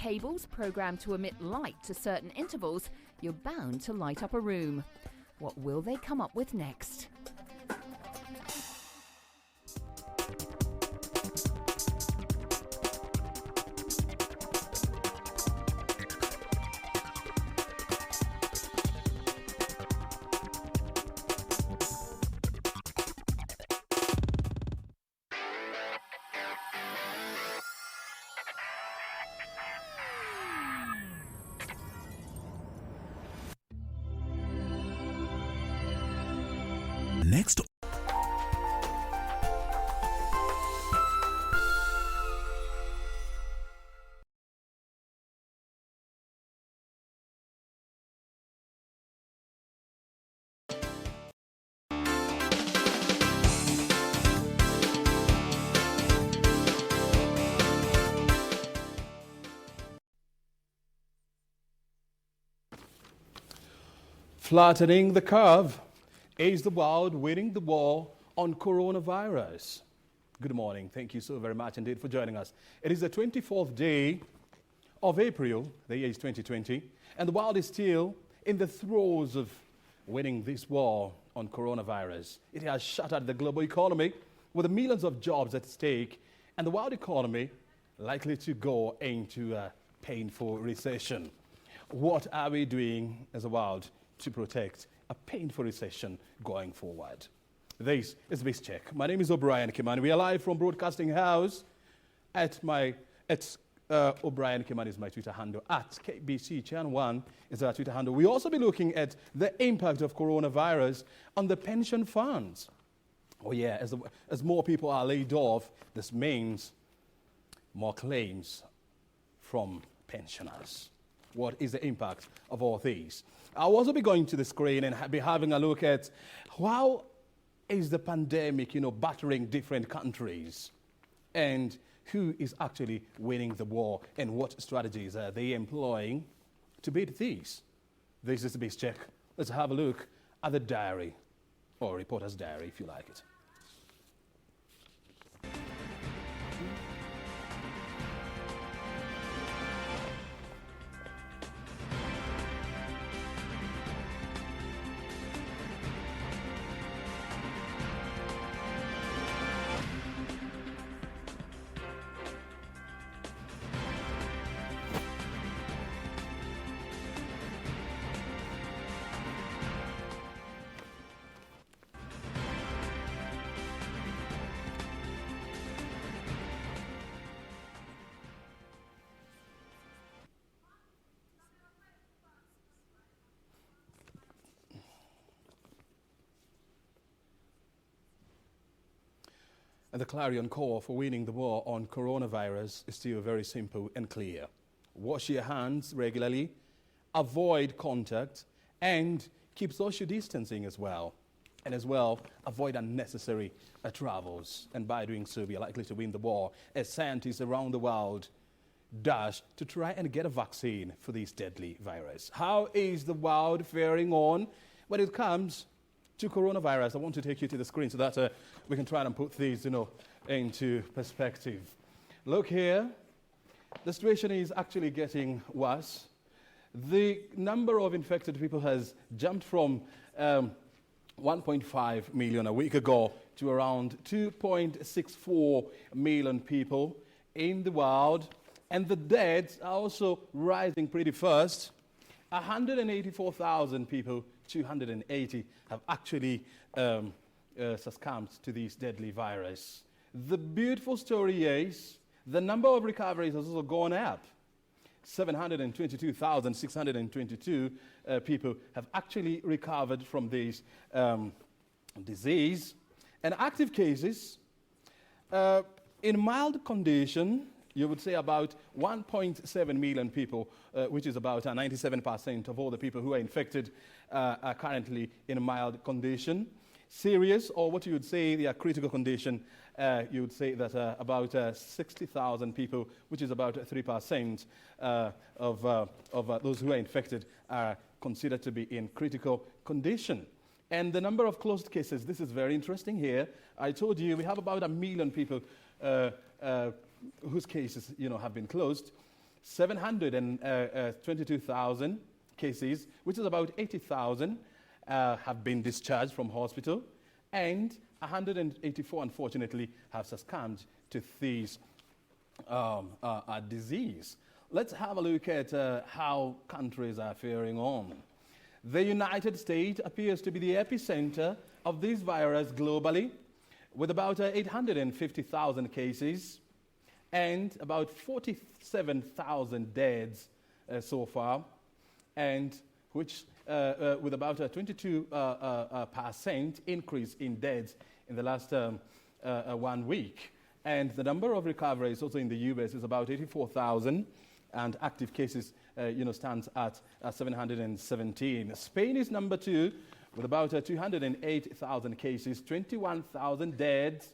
Cables programmed to emit light to certain intervals, you're bound to light up a room. What will they come up with next? Next. Flattening the curve. Is the world winning the war on coronavirus? Good morning. Thank you so very much indeed for joining us. It is the 24th day of April, the year is 2020, and the world is still in the throes of winning this war on coronavirus. It has shattered the global economy with millions of jobs at stake, and the world economy likely to go into a painful recession. What are we doing as a world to protect a painful recession going forward? This is Base Check. My name is O'Brien Kimani. We are live from Broadcasting House O'Brien Kimani is my Twitter handle. At KBC Channel 1 is our Twitter handle. We also be looking at the impact of coronavirus on the pension funds. Oh yeah, as more people are laid off, this means more claims from pensioners. What is the impact of all these? I'll also be going to the screen and be having a look at how is the pandemic, battering different countries, and who is actually winning the war, and what strategies are they employing to beat these. This is the Base Check. Let's have a look at the diary, or reporter's diary, if you like it. And the clarion call for winning the war on coronavirus is still very simple and clear. Wash your hands regularly, avoid contact, and keep social distancing as well. And as well, avoid unnecessary travels. And by doing so, we are likely to win the war as scientists around the world dash to try and get a vaccine for this deadly virus. How is the world faring on when it comes to coronavirus? I want to take you to the screen so that we can try and put these, into perspective. Look here, the situation is actually getting worse. The number of infected people has jumped from 1.5 million a week ago to around 2.64 million people in the world, and the deaths are also rising pretty fast. 184,000 people, 280 have actually succumbed to this deadly virus. The beautiful story is the number of recoveries has also gone up. 722,622 people have actually recovered from this disease. And active cases, in mild condition, you would say about 1.7 million people, which is about 97% of all the people who are infected are currently in a mild condition. Serious, or what you would say the critical condition, you would say that about 60,000 people, which is about 3% of those who are infected, are considered to be in critical condition. And the number of closed cases, this is very interesting here. I told you we have about 1 million people whose cases have been closed. 722,000 cases, which is about 80,000, have been discharged from hospital, and 184, unfortunately, have succumbed to this disease. Let's have a look at how countries are faring on. The United States appears to be the epicenter of this virus globally, with about 850,000 cases and about 47,000 deaths so far, and which with about a 22% increase in deaths in the last 1 week. And the number of recoveries also in the US is about 84,000, and active cases stands at 717. Spain is number 2 with about 208,000 cases, 21,000 deaths,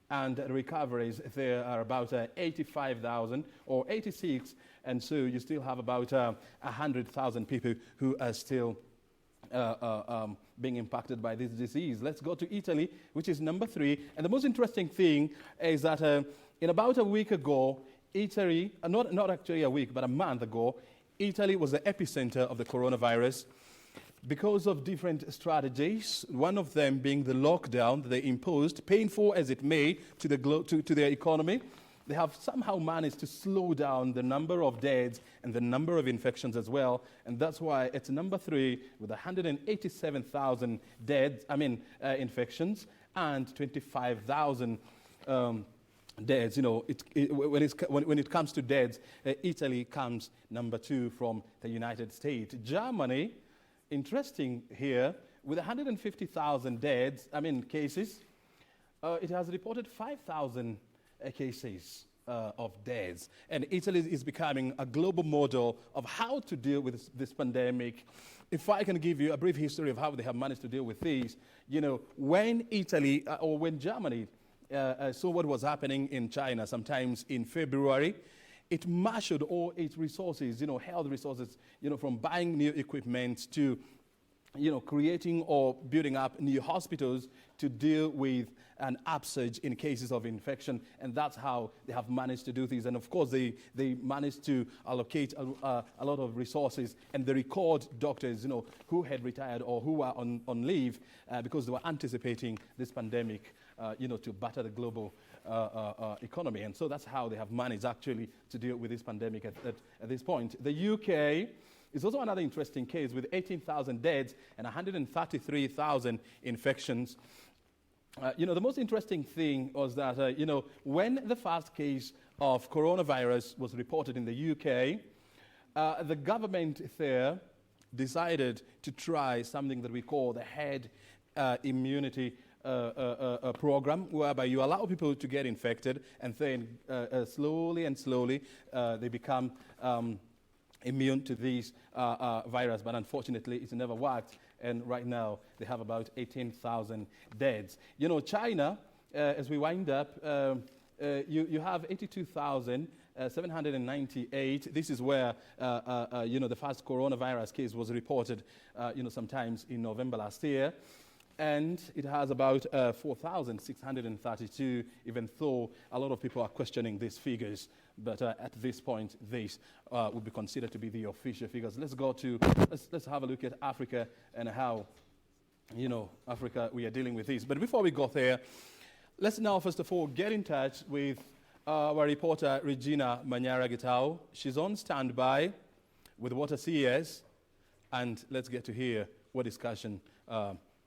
and recoveries there are about 85,000 or 86, and so you still have about 100,000 people who are still being impacted by this disease. Let's go to Italy, which is number 3, and the most interesting thing is that in about a week ago, Italy, not actually a week, but a month ago, Italy was the epicenter of the coronavirus because of different strategies, one of them being the lockdown that they imposed, painful as it may to their economy. They have somehow managed to slow down the number of deaths and the number of infections as well, and that's why it's number 3 with 187,000 infections and 25,000 deaths. When it comes to deaths, Italy comes number 2 from the United States. Germany, interesting here, with 150,000 cases, it has reported 5,000 cases of deaths. And Italy is becoming a global model of how to deal with this pandemic. If I can give you a brief history of how they have managed to deal with this, when Italy or when Germany saw what was happening in China sometimes in February, it marshaled all its resources, health resources, from buying new equipment to, creating or building up new hospitals to deal with an upsurge in cases of infection. And that's how they have managed to do this. And of course, they managed to allocate a lot of resources, and they record doctors, who had retired or who were on leave because they were anticipating this pandemic, to batter the global economy. And so that's how they have managed actually to deal with this pandemic at this point. The UK is also another interesting case with 18,000 deaths and 133,000 infections. The most interesting thing was that, when the first case of coronavirus was reported in the UK, the government there decided to try something that we call the herd immunity program, whereby you allow people to get infected, and then slowly they become immune to this virus. But unfortunately, it never worked, and right now they have about 18,000 deaths. China, as we wind up, you have 82,798. This is where the first coronavirus case was reported, sometimes in November last year. And it has about 4,632, even though a lot of people are questioning these figures. But at this point, this would be considered to be the official figures. Let's have a look at Africa and how, Africa, we are dealing with this. But before we go there, let's now, first of all, get in touch with our reporter, Regina Manyara-Gitao. She's on standby with Water CS, and let's get to hear what discussion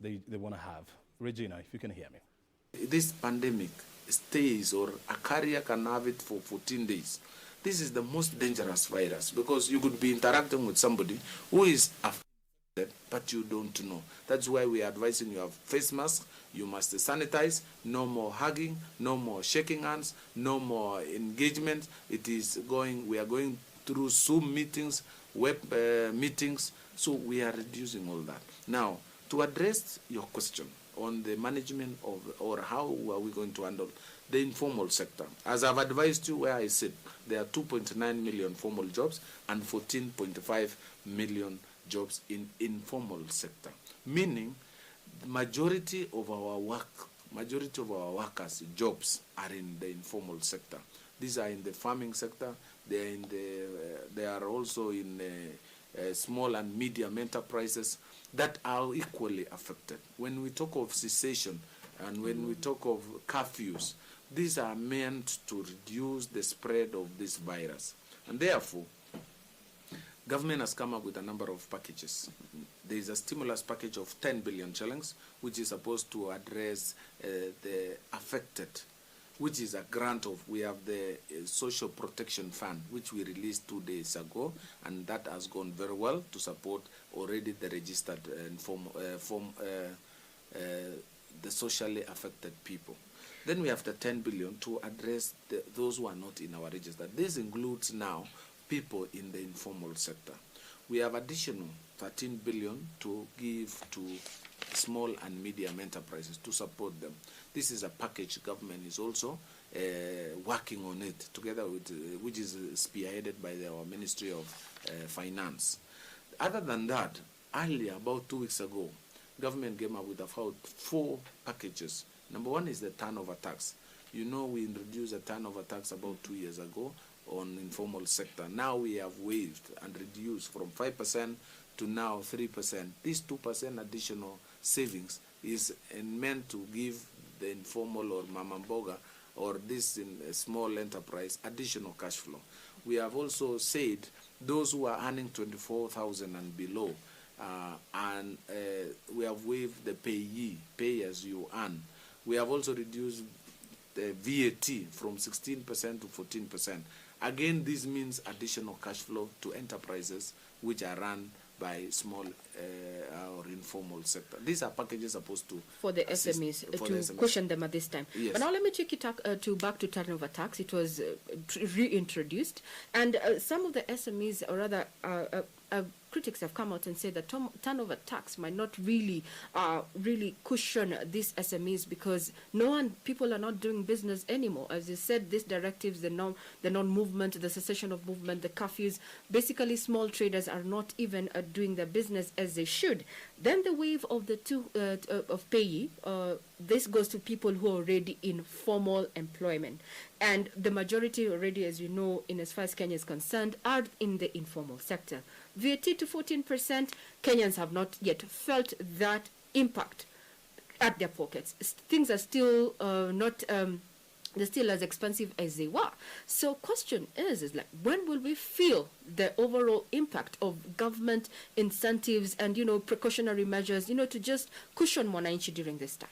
they want to have. Regina, if you can hear me. This pandemic stays, or a carrier can have it for 14 days. This is the most dangerous virus because you could be interacting with somebody who is affected, but you don't know. That's why we are advising you have face masks, you must sanitize, no more hugging, no more shaking hands, no more engagement. We are going through Zoom meetings, web meetings, so we are reducing all that. Now, to address your question on the management of, or how are we going to handle the informal sector, as I've advised you where I said there are 2.9 million formal jobs and 14.5 million jobs in informal sector, meaning majority of our workers' jobs are in the informal sector. These are in the farming sector, they are also in small and medium enterprises that are equally affected. When we talk of cessation and when we talk of curfews, these are meant to reduce the spread of this virus. And therefore, government has come up with a number of packages. There is a stimulus package of 10 billion shillings, which is supposed to address the affected, which is a grant of, we have the Social Protection Fund, which we released 2 days ago, and that has gone very well to support already the registered the socially affected people. Then we have the 10 billion to address those who are not in our register. This includes now people in the informal sector. We have additional 13 billion to give to small and medium enterprises to support them. This is a package government is also working on it together with, which is spearheaded by our Ministry of Finance. Other than that, earlier, about 2 weeks ago, government came up with about 4 packages. Number one is the turnover tax. You know, we introduced a turnover tax about 2 years ago on informal sector. Now we have waived and reduced from 5% to now 3%. This 2% additional savings is meant to give the informal or mama mboga or this in a small enterprise additional cash flow. We have also said those who are earning 24,000 and below, and we have waived the pay as you earn. We have also reduced the VAT from 16% to 14%. Again, this means additional cash flow to enterprises which are run by small or informal sector. These are packages supposed to for the SMEs to cushion them at this time. Yes. But now let me take you back to turnover tax. It was reintroduced, and some of the SMEs, or rather critics, have come out and said that turnover tax might not really cushion these SMEs because people are not doing business anymore. As you said, these directives, the non-movement, the cessation of movement, the curfews, basically small traders are not even doing their business as they should. Then the wave of the of payee, this goes to people who are already in formal employment. And the majority already, as you know, in as far as Kenya is concerned, are in the informal sector. VAT to 14%, Kenyans have not yet felt that impact at their pockets. Things are still they're still as expensive as they were. So question is like, when will we feel the overall impact of government incentives and, precautionary measures, to just cushion mwananchi during this time?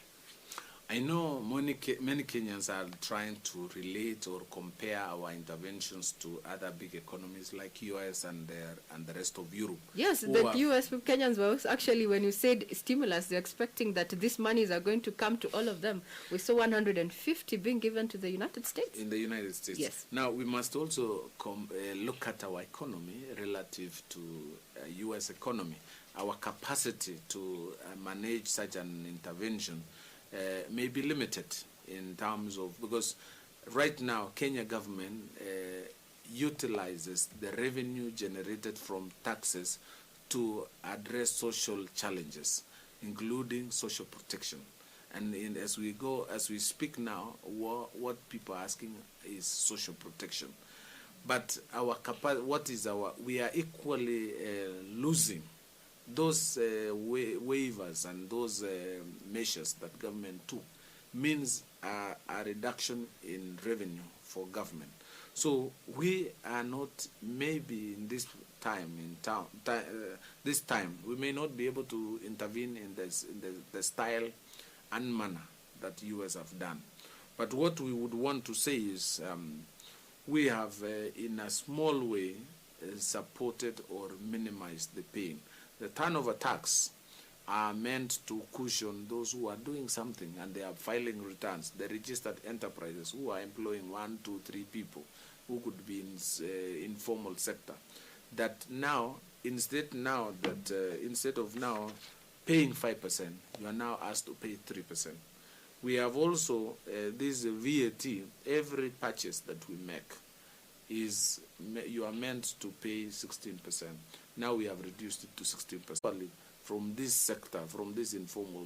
I know many Kenyans are trying to relate or compare our interventions to other big economies like US and the rest of Europe. Yes, the US Kenyans were actually, when you said stimulus, they're expecting that these monies are going to come to all of them. We saw 150 being given to the United States. In the United States. Yes. Now, we must also look at our economy relative to US economy. Our capacity to manage such an intervention may be limited in terms of, because right now Kenya government utilizes the revenue generated from taxes to address social challenges, including social protection. And as we speak now, what people are asking is social protection. But our we are equally losing those waivers and those measures that government took means a reduction in revenue for government. So we are not, maybe in this time, this time, we may not be able to intervene in the style and manner that US have done. But what we would want to say is we have, in a small way, supported or minimized the pain. The turnover tax are meant to cushion those who are doing something and they are filing returns, the registered enterprises who are employing 1, 2, 3 people who could be in informal sector. That now, instead of now paying 5%, you are now asked to pay 3%. We have also this VAT, every purchase that we make you are meant to pay 16%. Now we have reduced it to 16% from this sector, from this informal